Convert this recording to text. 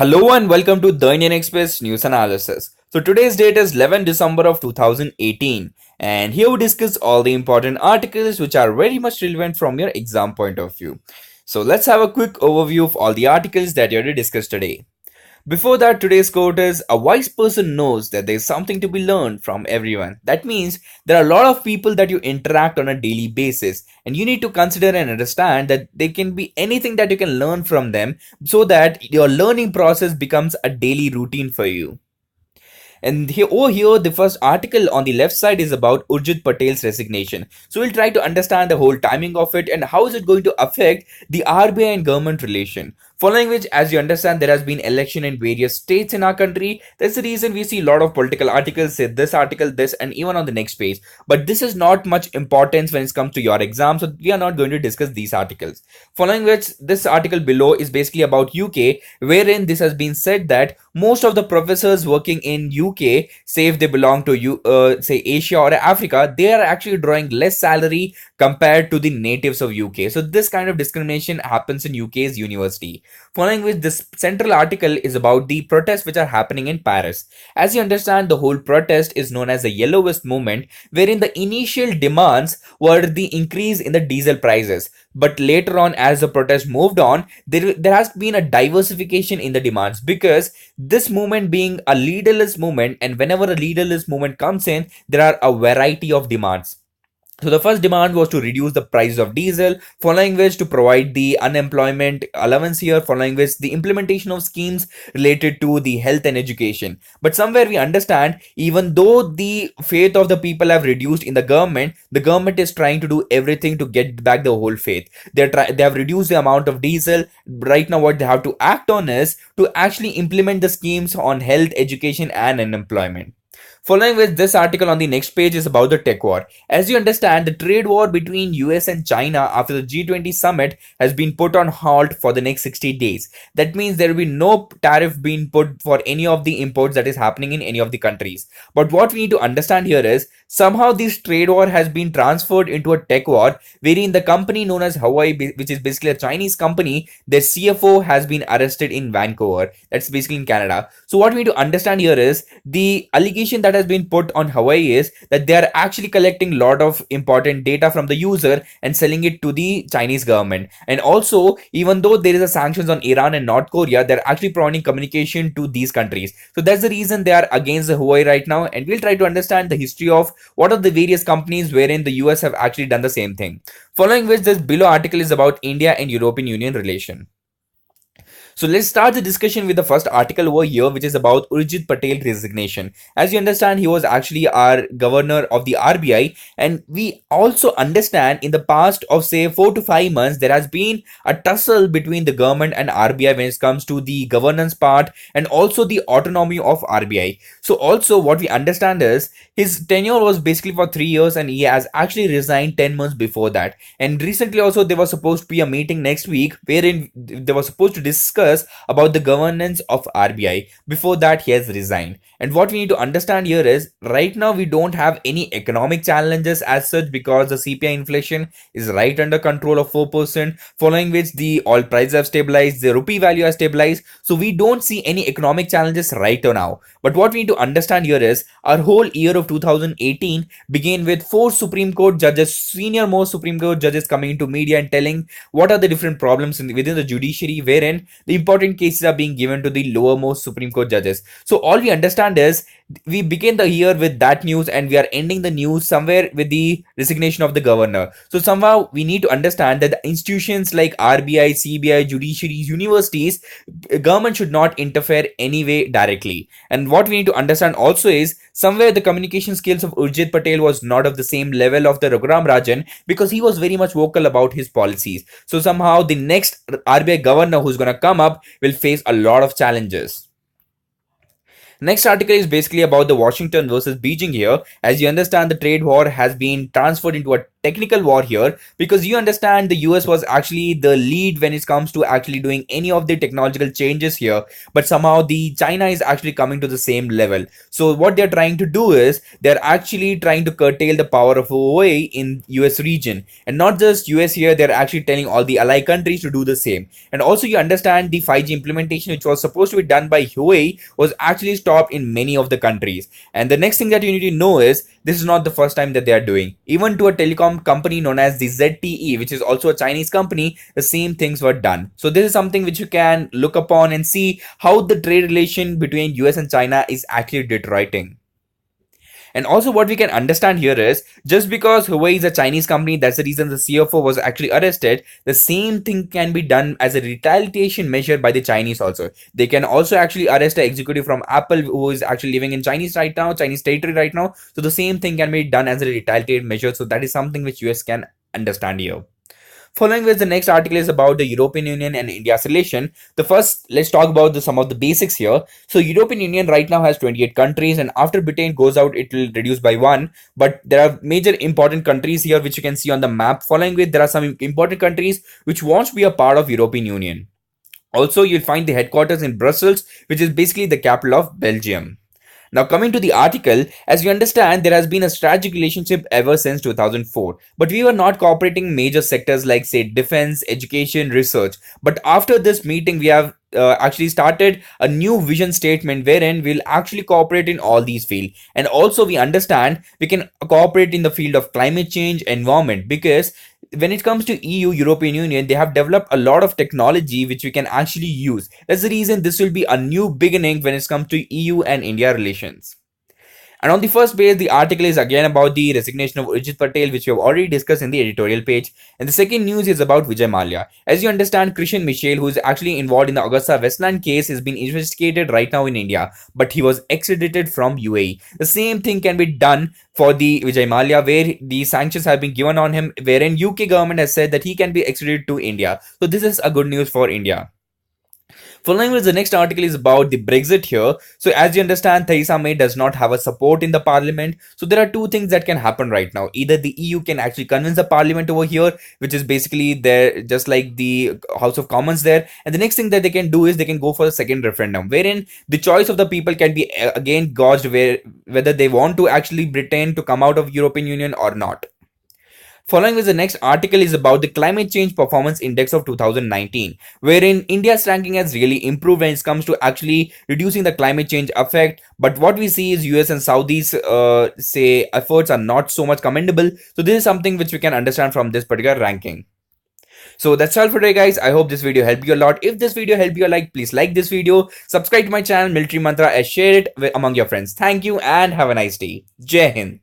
Hello and welcome to the Indian Express News Analysis. So today's date is 11 December of 2018 and here we discuss all the important articles which are very much relevant from your exam point of view. So let's have a quick overview of all the articles that you're to discuss today. Before that, today's quote is a wise person knows that there's something to be learned from everyone. That means there are a lot of people that you interact on a daily basis, and you need to consider and understand that there can be anything that you can learn from them so that your learning process becomes a daily routine for you. And here, over here, the first article on the left side is about Urijit Patel's resignation. So we'll try to understand the whole timing of it and how is it going to affect the RBI and government relation. Following which, as you understand, there has been election in various states in our country. That's the reason we see a lot of political articles say this article, this, and even on the next page. But this is not much importance when it comes to your exam, so we are not going to discuss these articles. Following which, this article below is basically about UK, wherein this has been said that most of the professors working in UK, say if they belong to say Asia or Africa, they are actually drawing less salary compared to the natives of UK. So this kind of discrimination happens in UK's university. Following which, this central article is about the protests which are happening in Paris. As you understand, the whole protest is known as the Yellow Vest movement, wherein the initial demands were the increase in the diesel prices. But later on, as the protest moved on, there has been a diversification in the demands, because this movement being a leaderless movement, and whenever a leaderless movement comes in, there are a variety of demands. So the first demand was to reduce the price of diesel, following which to provide the unemployment allowance here, following which the implementation of schemes related to the health and education. But somewhere we understand, even though the faith of the people have reduced in the government is trying to do everything to get back the whole faith. They have reduced the amount of diesel. Right now what they have to act on is to actually implement the schemes on health, education and unemployment. Following with this article on the next page is about the tech war. As you understand, the trade war between US and China after the G20 summit has been put on halt for the next 60 days. That means there will be no tariff being put for any of the imports that is happening in any of the countries. But what we need to understand here is somehow this trade war has been transferred into a tech war, wherein the company known as Huawei, which is basically a Chinese company, their CFO has been arrested in Vancouver. That's basically in Canada. So what we need to understand here is the allegation that has been put on Huawei is that they are actually collecting a lot of important data from the user and selling it to the Chinese government. And also, even though there is a sanctions on Iran and North Korea, they're actually providing communication to these countries. So that's the reason they are against the Huawei right now. And we'll try to understand the history of what are the various companies wherein the US have actually done the same thing. Following which, this below article is about India and European Union relation. So let's start the discussion with the first article over here, which is about Urijit Patel resignation. As you understand, he was actually our governor of the RBI, and we also understand in the past of say 4 to 5 months, there has been a tussle between the government and RBI when it comes to the governance part and also the autonomy of RBI. So also what we understand is his tenure was basically for 3 years and he has actually resigned 10 months before that. And recently also there was supposed to be a meeting next week wherein they were supposed to discuss about the governance of RBI. Before that, he has resigned. And what we need to understand here is right now we don't have any economic challenges as such, because the CPI inflation is right under control of 4%, following which the oil prices have stabilized, the rupee value has stabilized. So we don't see any economic challenges right now. But what we need to understand here is our whole year of 2018 began with 4 Supreme Court judges, senior most Supreme Court judges coming into media and telling what are the different problems within the judiciary, wherein the important cases are being given to the lowermost Supreme Court judges. So all we understand is we begin the year with that news and we are ending the news somewhere with the resignation of the governor. So somehow we need to understand that the institutions like RBI, CBI, judiciaries, universities, government should not interfere anyway directly. And what we need to understand also is somewhere the communication skills of Urijit Patel was not of the same level of the Raghuram Rajan, because he was very much vocal about his policies. So somehow the next RBI governor who's going to come up will face a lot of challenges. Next article is basically about the Washington versus Beijing here. As you understand, the trade war has been transferred into a technical war here, because you understand the US was actually the lead when it comes to actually doing any of the technological changes here, but somehow the China is actually coming to the same level. So what they're trying to do is they're actually trying to curtail the power of Huawei in US region, and not just US here, they're actually telling all the allied countries to do the same. And also you understand the 5G implementation which was supposed to be done by Huawei was actually stopped in many of the countries. And the next thing that you need to know is this is not the first time that they are doing. Even to a telecom company known as the ZTE, which is also a Chinese company, the same things were done. So this is something which you can look upon and see how the trade relation between US and China is actually deteriorating. And also what we can understand here is just because Huawei is a Chinese company, that's the reason the CFO was actually arrested. The same thing can be done as a retaliation measure by the Chinese also. They can also actually arrest an executive from Apple who is actually living in Chinese territory right now. So the same thing can be done as a retaliatory measure. So that is something which US can understand here. Following with the next article is about the European Union and India's relation. The first, let's talk about some of the basics here. So European Union right now has 28 countries, and after Britain goes out, it will reduce by one. But there are major important countries here which you can see on the map. Following with, there are some important countries which want to be a part of European Union. Also, you'll find the headquarters in Brussels, which is basically the capital of Belgium. Now, coming to the article, as you understand, there has been a strategic relationship ever since 2004, but we were not cooperating major sectors like, say, defense, education, research. But after this meeting, we have actually started a new vision statement wherein we'll actually cooperate in all these fields. And also, we understand we can cooperate in the field of climate change, environment, because when it comes to EU, European Union, they have developed a lot of technology which we can actually use. That's the reason this will be a new beginning when it comes to EU and India relations. And on the first page, the article is again about the resignation of Urijit Patel, which we have already discussed in the editorial page. And the second news is about Vijay Mallya. As you understand, Christian Michel, who is actually involved in the Augusta Westland case, has been investigated right now in India, but he was extradited from UAE. The same thing can be done for the Vijay Mallya, where the sanctions have been given on him, wherein UK government has said that he can be extradited to India. So this is a good news for India. Following with the next article is about the Brexit here. So as you understand, Theresa May does not have a support in the parliament. So there are two things that can happen right now. Either the EU can actually convince the parliament over here, which is basically there just like the House of Commons there. And the next thing that they can do is they can go for a second referendum, wherein the choice of the people can be again gauged whether they want to actually Britain to come out of European Union or not. Following with the next article is about the Climate Change Performance Index of 2019, wherein India's ranking has really improved when it comes to actually reducing the climate change effect. But what we see is US and Saudis say efforts are not so much commendable. So this is something which we can understand from this particular ranking. So that's all for today, guys. I hope this video helped you a lot. If this video helped you a lot, please like this video, subscribe to my channel Military Mantra, and share it among your friends. Thank you and have a nice day. Jai Hind.